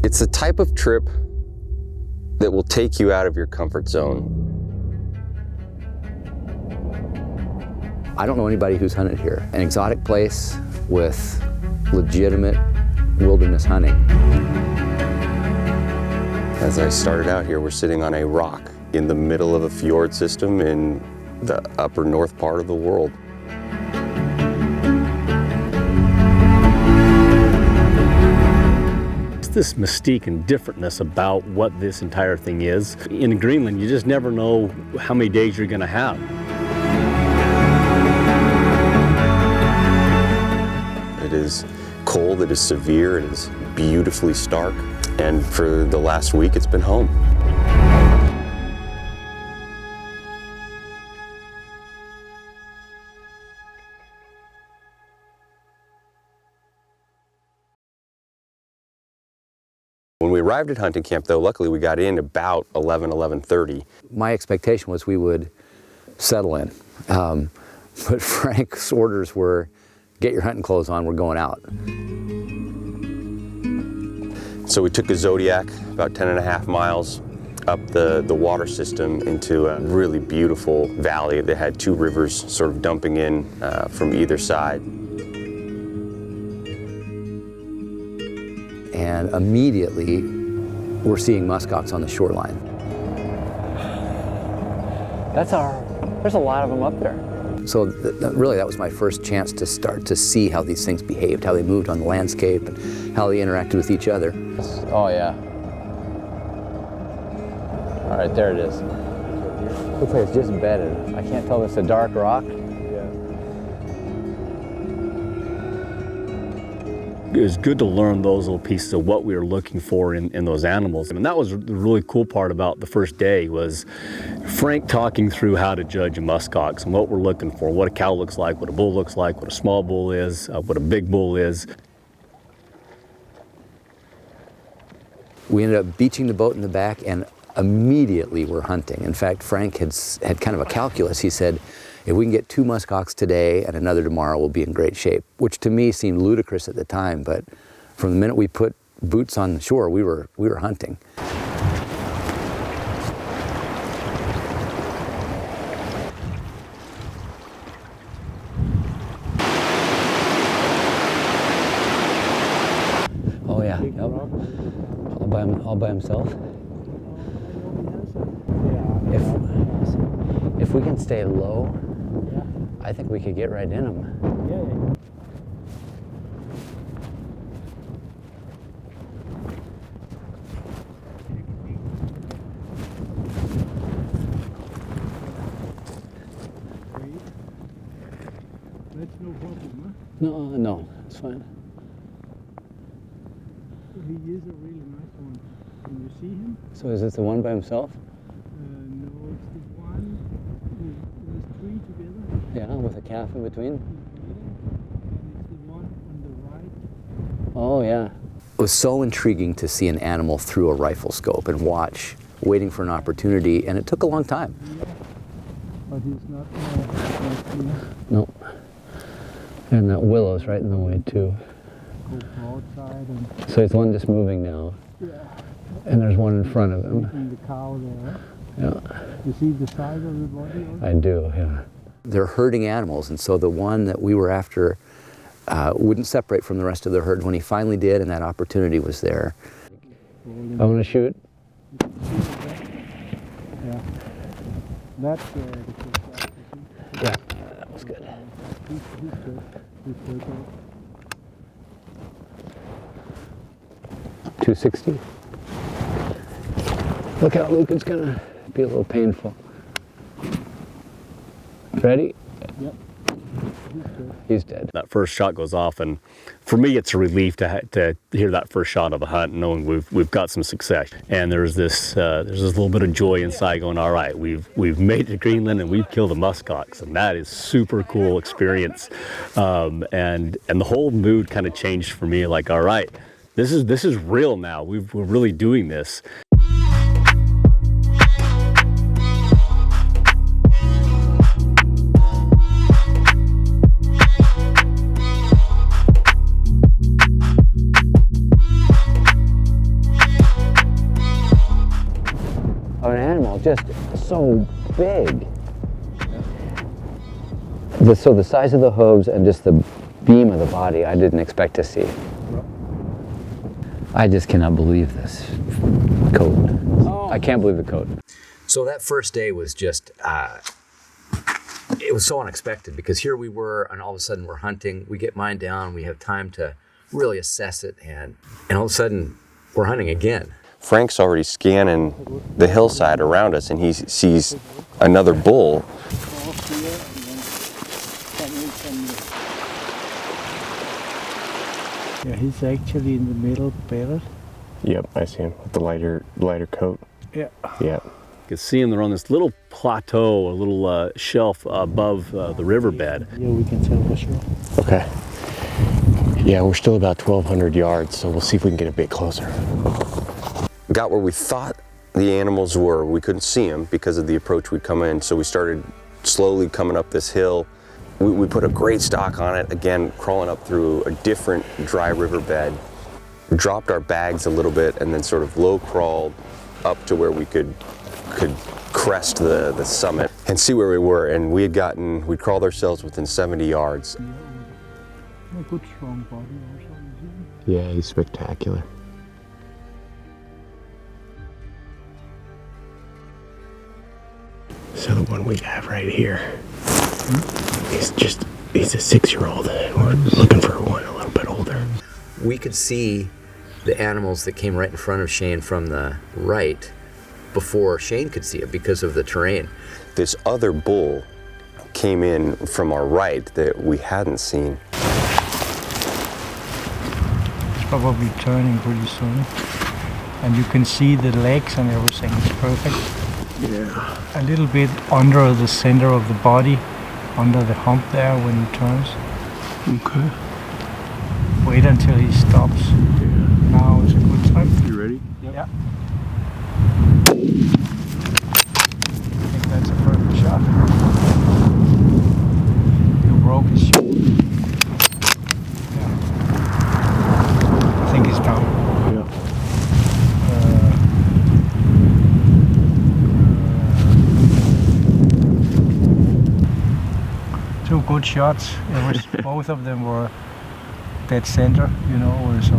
It's the type of trip that will take you out of your comfort zone. I don't know anybody who's hunted here. An exotic place with legitimate wilderness hunting. As I started out here, we're sitting on a rock in the middle of a fjord system in the upper north part of the world. It's this mystique and differentness about what this entire thing is. In Greenland, you just never know how many days you're going to have. It is cold, it is severe, it is beautifully stark, and for the last week it's been home. When we arrived at hunting camp, though, luckily we got in about 11:30. My expectation was we would settle in, but Frank's orders were, get your hunting clothes on, we're going out. So we took a Zodiac about 10.5 miles up the water system into a really beautiful valley that had two rivers sort of dumping in from either side. And immediately we're seeing muskox on the shoreline. There's a lot of them up there. So really that was my first chance to start to see how these things behaved, how they moved on the landscape, and how they interacted with each other. Oh yeah. All right, there it is. Looks like it's just bedded. I can't tell if it's a dark rock. It was good to learn those little pieces of what we were looking for in those animals. And that was the really cool part about the first day was Frank talking through how to judge a muskox and what we're looking for, what a cow looks like, what a bull looks like, what a small bull is, what a big bull is. We ended up beaching the boat in the back and immediately we're hunting. In fact, Frank had kind of a calculus. He said, if we can get 2 muskox today and another tomorrow, we'll be in great shape, which to me seemed ludicrous at the time, but from the minute we put boots on the shore, we were hunting. Oh yeah, yep. All by himself. If we can stay low, I think we could get right in them. That's no problem, huh? No, it's fine. He is a really nice one. Can you see him? So is this the one by himself? No, it's the one. There's 3 together. Yeah, with a calf in between? And it's the one on the right. Oh, yeah. It was so intriguing to see an animal through a rifle scope and watch, waiting for an opportunity, and it took a long time. Yeah. But he's not here. Nope. And that willow's right in the way, too. Go broadside and So he's the one just moving now, yeah, and there's one in front of him. and the cow there. Yeah, You see the size of the body also? I do, yeah. They're herding animals, and so the one that we were after wouldn't separate from the rest of the herd. When he finally did, and that opportunity was there. I want to shoot. Yeah. That's the first shot, I think. Yeah, that was good. He's good. He's good. 260. Look out, Luke, it's gonna be a little painful. Ready? Yep. He's good. He's dead. That first shot goes off, and for me, it's a relief to hear that first shot of a hunt, knowing we've got some success. And there's this little bit of joy inside, going, all right, we've made it to Greenland and we've killed a muskox, and that is super cool experience. And the whole mood kind of changed for me. Like, all right, this is real now. We're really doing this. of an animal, just so big. So the size of the hooves and just the beam of the body, I didn't expect to see. I just cannot believe this coat. I can't believe the coat. So that first day was just, it was so unexpected because here we were and all of a sudden we're hunting, we get mine down, we have time to really assess it, and all of a sudden we're hunting again. Frank's already scanning the hillside around us and he sees another bull. Off here and then come in from the... Yeah, he's actually in the middle better. Yep, I see him with the lighter coat. Yeah. Yeah. You can see them, they're on this little plateau, a little shelf above the riverbed. Yeah, we can tell for sure. Okay. Yeah, we're still about 1,200 yards, so we'll see if we can get a bit closer. Got where we thought the animals were. We couldn't see them because of the approach we'd come in, so we started slowly coming up this hill. We put a great stock on it, again, crawling up through a different dry riverbed. Dropped our bags a little bit and then sort of low crawled up to where we could crest the summit and see where we were. And we'd crawled ourselves within 70 yards. A good strong body also. Yeah, he's spectacular. So the one we have right here, he's a 6-year-old. We're looking for one a little bit older. We could see the animals that came right in front of Shane from the right before Shane could see it because of the terrain. This other bull came in from our right that we hadn't seen. It's probably turning pretty soon. And you can see the legs and everything is perfect. Yeah. A little bit under the center of the body, under the hump there when he turns. Okay. Wait until he stops. Now is a good time. You ready? Yeah. I think that's a perfect shot. You broke his shoulder. Yeah. I think he's down. Yeah. Two good shots. It was both of them were dead center, you know, or so.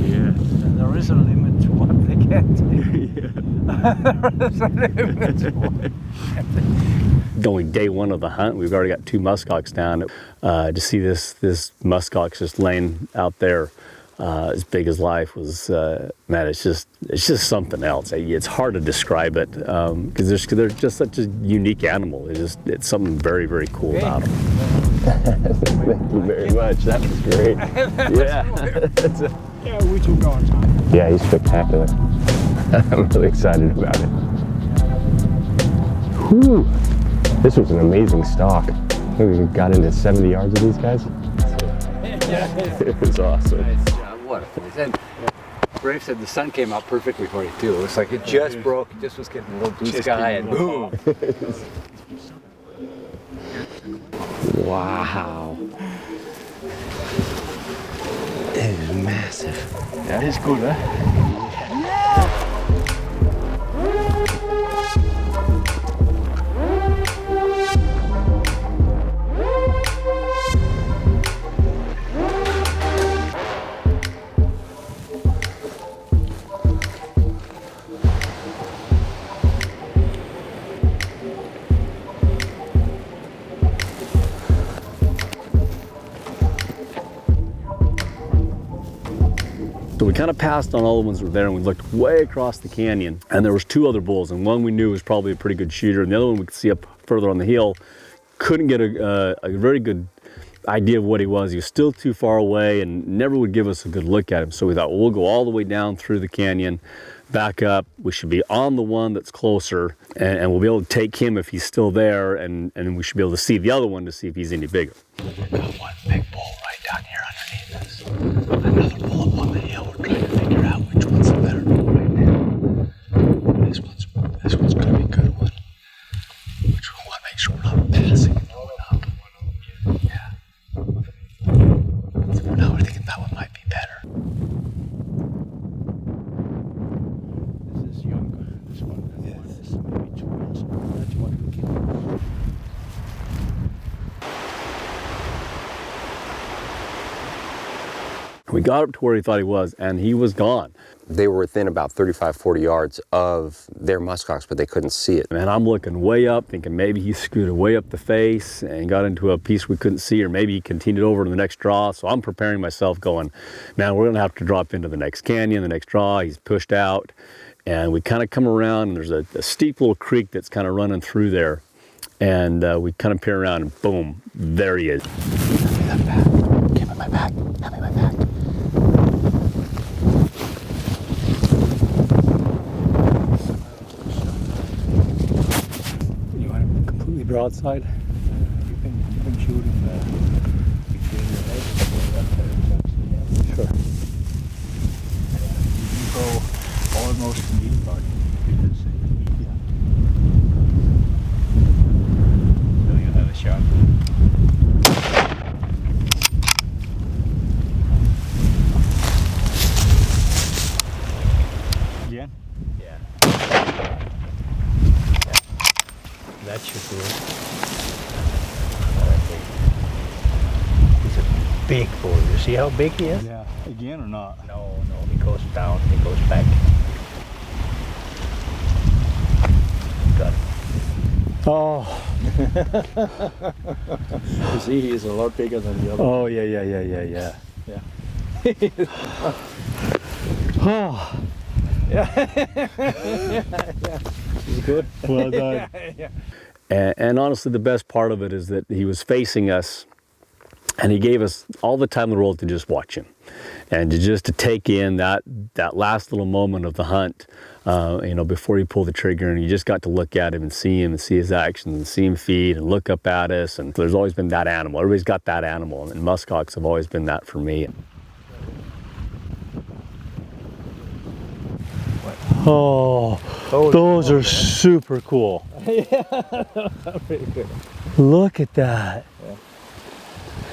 Yeah. There is a limit to what they can take. There is a limit to what they can take. Only day one of the hunt, we've already got 2 muskox down. To see this muskox just laying out there as big as life was, man, it's just something else. It's hard to describe it because they're just such a unique animal. It's something very, very cool about them. Thank you very much. That was great. Yeah. Yeah, we took our time. Yeah, he's spectacular. I'm really excited about it. Whew. This was an amazing stalk. I think we got into 70 yards of these guys. It was awesome. Nice job. What a finish. And Rafe said the sun came out perfectly for you too. It looks like it just broke. It just was getting a little blue sky and boom. Wow. It is massive. That is good, huh? So we kind of passed on all the ones that were there and we looked way across the canyon and there was 2 other bulls and one we knew was probably a pretty good shooter and the other one we could see up further on the hill. Couldn't get a very good idea of what he was. He was still too far away and never would give us a good look at him. So we thought, well, we'll go all the way down through the canyon, back up. We should be on the one that's closer and we'll be able to take him if he's still there and we should be able to see the other one to see if he's any bigger. We've got one big bull right down here underneath us. Another bull up on the hill. We're trying to figure out which one's the better bull right now. This one's gonna be a good one. Which we want to make sure we're not passing and going up. Yeah. So now we're thinking that one might be better. This is We got up to where he thought he was, and he was gone. They were within about 35, 40 yards of their muskox, but they couldn't see it. And I'm looking way up, thinking maybe he scooted way up the face and got into a piece we couldn't see, or maybe he continued over to the next draw. So I'm preparing myself going, man, we're gonna have to drop into the next canyon, the next draw. He's pushed out. And we kind of come around, and there's a steep little creek that's kind of running through there. And we kind of peer around, and boom, there he is. Give me my bag. Give me my bag. You want it completely broadside? You can shoot him between the legs. Sure. You can go almost to the body. So you have a shot. Again? Yeah. That should do it. He's a big bull. You see how big he is? Yeah. Again or not? No, he goes down, he goes back. Got it. Oh. You see, he's a lot bigger than the other. Oh, yeah. Oh. He's good. Well done. And honestly, the best part of it is that he was facing us, and he gave us all the time in the world to just watch him, and to take in that last little moment of the hunt, before he pulled the trigger, and you just got to look at him and see his actions and see him feed and look up at us. And there's always been that animal. Everybody's got that animal, and muskox have always been that for me. Oh, those are super cool. Look at that. Yeah.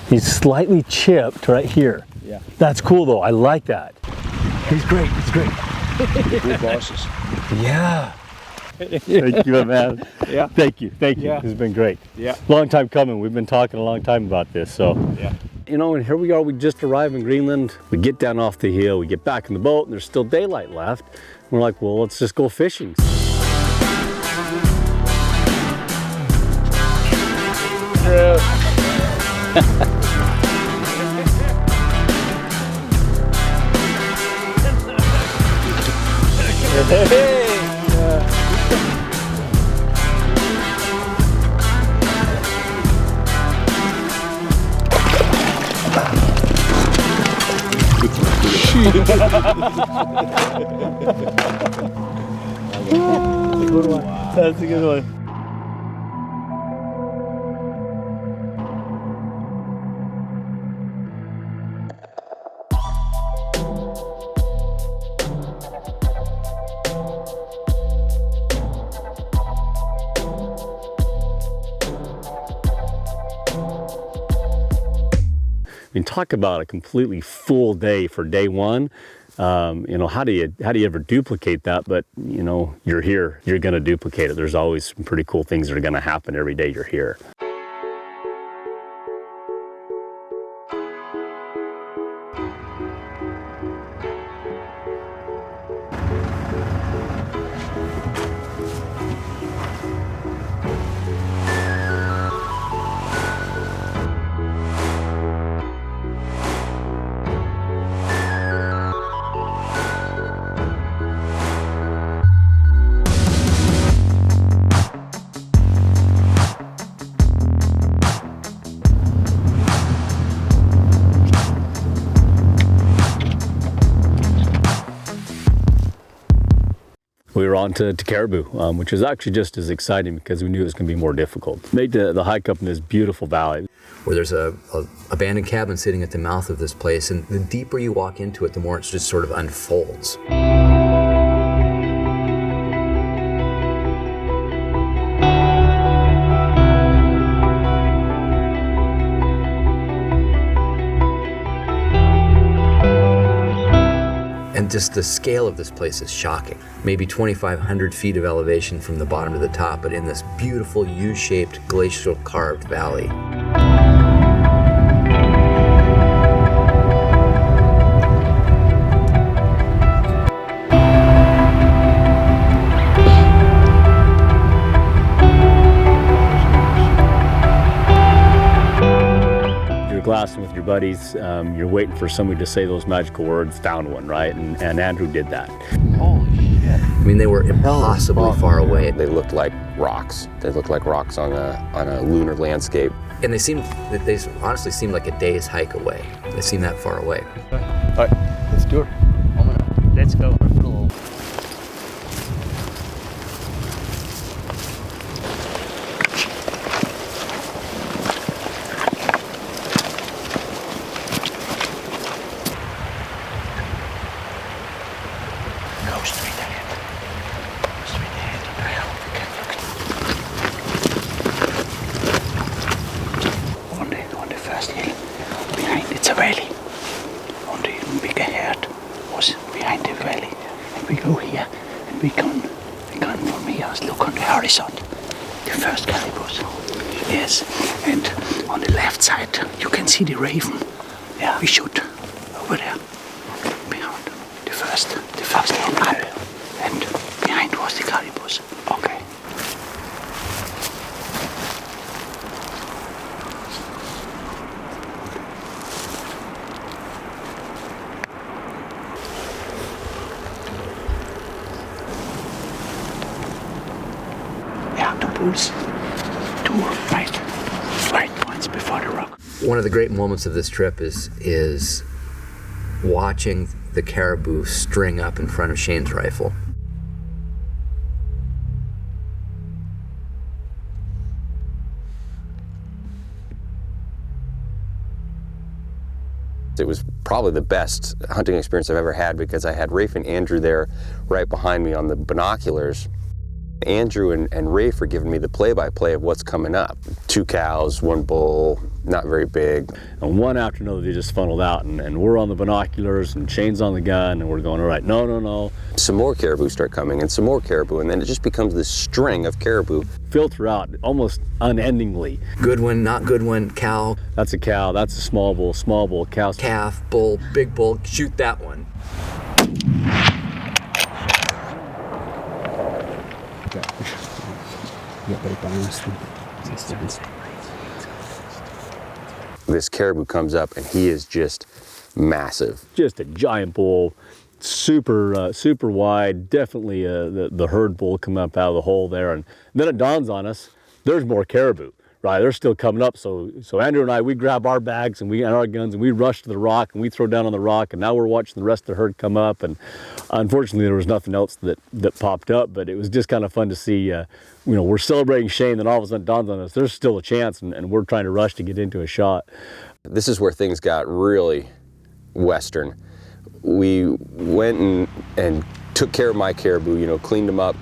He's slightly chipped right here. Yeah. That's cool though. I like that. He's great. He's great. Good bosses. Yeah. Thank you, man. Yeah. Thank you. Yeah. It's been great. Yeah. Long time coming. We've been talking a long time about this. So. Yeah. And here we are, we just arrived in Greenland. We get down off the hill, we get back in the boat, and there's still daylight left. We're like, well, let's just go fishing. That's a good one. I mean, talk about a completely full day for day one. How do you ever duplicate that? But you're here, you're going to duplicate it. There's always some pretty cool things that are going to happen every day you're here. We were on to Caribou, which was actually just as exciting because we knew it was going to be more difficult. Made the hike up in this beautiful valley. Where there's a abandoned cabin sitting at the mouth of this place, and the deeper you walk into it, the more it just sort of unfolds. And just the scale of this place is shocking. Maybe 2,500 feet of elevation from the bottom to the top, but in this beautiful U-shaped glacial carved valley. blasting with your buddies, you're waiting for somebody to say those magical words, found one, right? And Andrew did that. I mean, they were impossibly far away, They looked like rocks. They looked like rocks on a lunar landscape. and they honestly seemed like a day's hike away. They seemed that far away. All right, let's do it. Let's go. Go straight ahead. Straight ahead. On the first hill, behind it's a valley. On the big ahead was behind the valley. And we go here and we can from here look on the horizon. The first Caribous. Yes. And on the left side you can see the raven. Yeah. We shoot over there. Behind the first hill up. And behind was the Caribous. Okay. Yeah, the bulls. Two right points before the rock. One of the great moments of this trip is watching the caribou string up in front of Shane's rifle. It was probably the best hunting experience I've ever had because I had Rafe and Andrew there right behind me on the binoculars. Andrew and Rafe are giving me the play-by-play of what's coming up. 2 cows, 1 bull, not very big. And one after another, they just funneled out, and we're on the binoculars, and Shane's on the gun, and we're going, all right, no. Some more caribou start coming, and some more caribou, and then it just becomes this string of caribou. Filter out almost unendingly. Good one, not good one, cow, That's a cow, that's a small bull, cow. calf, bull, big bull, shoot that one. This caribou comes up, and he is just massive. Just a giant bull, super wide, definitely the herd bull coming up out of the hole there. And then it dawns on us, there's more caribou, right? They're still coming up. So Andrew and I, we grab our bags and our guns and we rush to the rock and we throw down on the rock, and now we're watching the rest of the herd come up. And unfortunately, there was nothing else that popped up, but it was just kind of fun to see, we're celebrating Shane, then all of a sudden dawns on us, there's still a chance, and we're trying to rush to get into a shot. This is where things got really Western. We went and took care of my caribou, cleaned them up,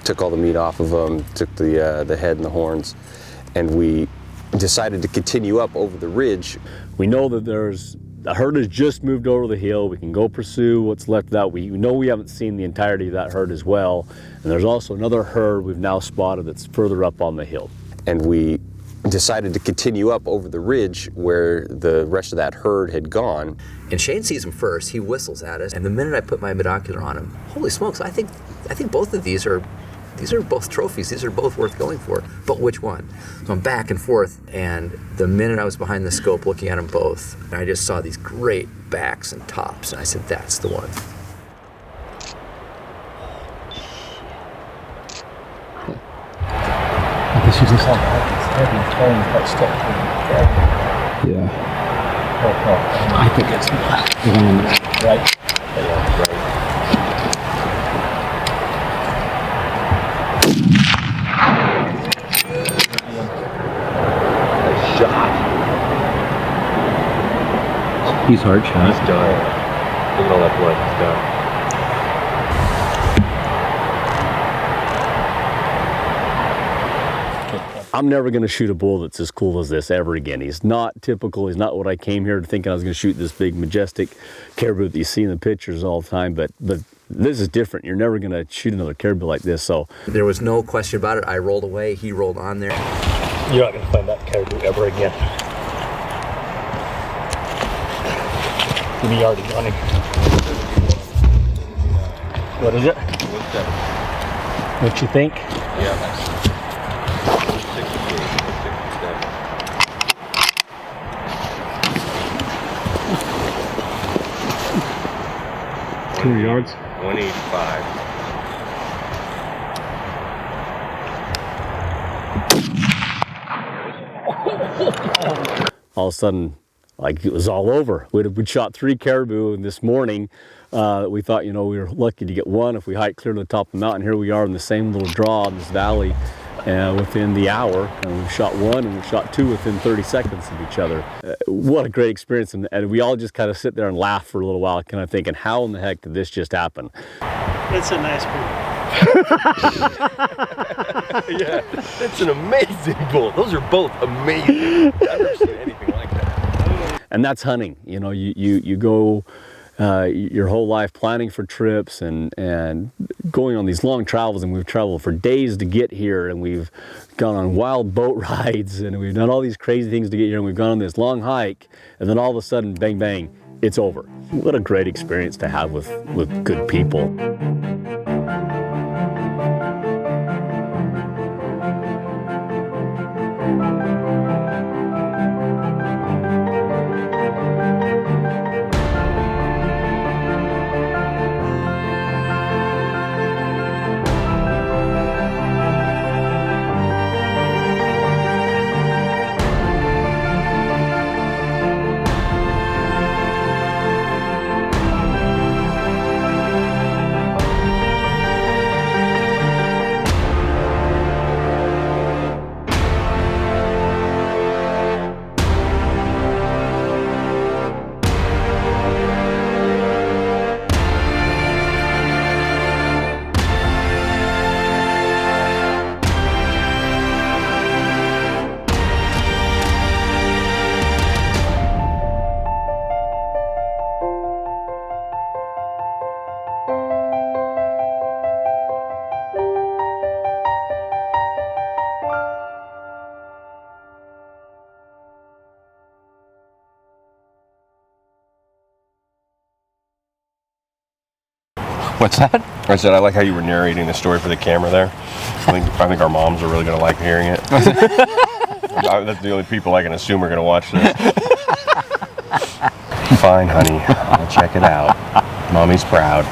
took all the meat off of them, took the head and the horns, and we decided to continue up over the ridge. We know that the herd has just moved over the hill. We can go pursue what's left of that. We know we haven't seen the entirety of that herd as well. And there's also another herd we've now spotted that's further up on the hill. And we decided to continue up over the ridge where the rest of that herd had gone. And Shane sees him first, he whistles at us, and the minute I put my binocular on him, holy smokes, I think both of these are both trophies. These are both worth going for. But which one? So I'm back and forth, and the minute I was behind the scope looking at them both, I just saw these great backs and tops, and I said, that's the one. This is this heavy tone, quite stuck. Yeah. I think it's the one on the Right. He's hard shot. He's done. Look at all that blood, he's done. I'm never going to shoot a bull that's as cool as this ever again. He's not typical. He's not what I came here thinking I was going to shoot, this big, majestic caribou that you see in the pictures all the time. But this is different. You're never going to shoot another caribou like this. So There was no question about it. I rolled away, he rolled on there. you're not going to find that caribou ever again. He'll be already running. What is it? What you think? 200 yards. 185. All of a sudden, like it was all over. We'd shot 3 caribou this morning. We thought, you know, we were lucky to get one if we hiked clear to the top of the mountain. Here we are in the same little draw in this valley within the hour. And we shot 1 and we shot 2 within 30 seconds of each other. What a great experience. And we all just kind of sit there and laugh for a little while, kind of thinking, how in the heck did this just happen? It's a nice bull. Yeah, it's an amazing bull. Those are both amazing. I've never seen anything like that. And that's hunting. You know, you go your whole life planning for trips and going on these long travels, and we've traveled for days to get here, and we've gone on wild boat rides, and we've done all these crazy things to get here, and we've gone on this long hike, and then all of a sudden, bang, bang, it's over. What a great experience to have with good people. What's that? I said I like how you were narrating the story for the camera there. I think our moms are really going to like hearing it. That's the only people I can assume are going to watch this. Fine, honey. I'll check it out. Mommy's proud.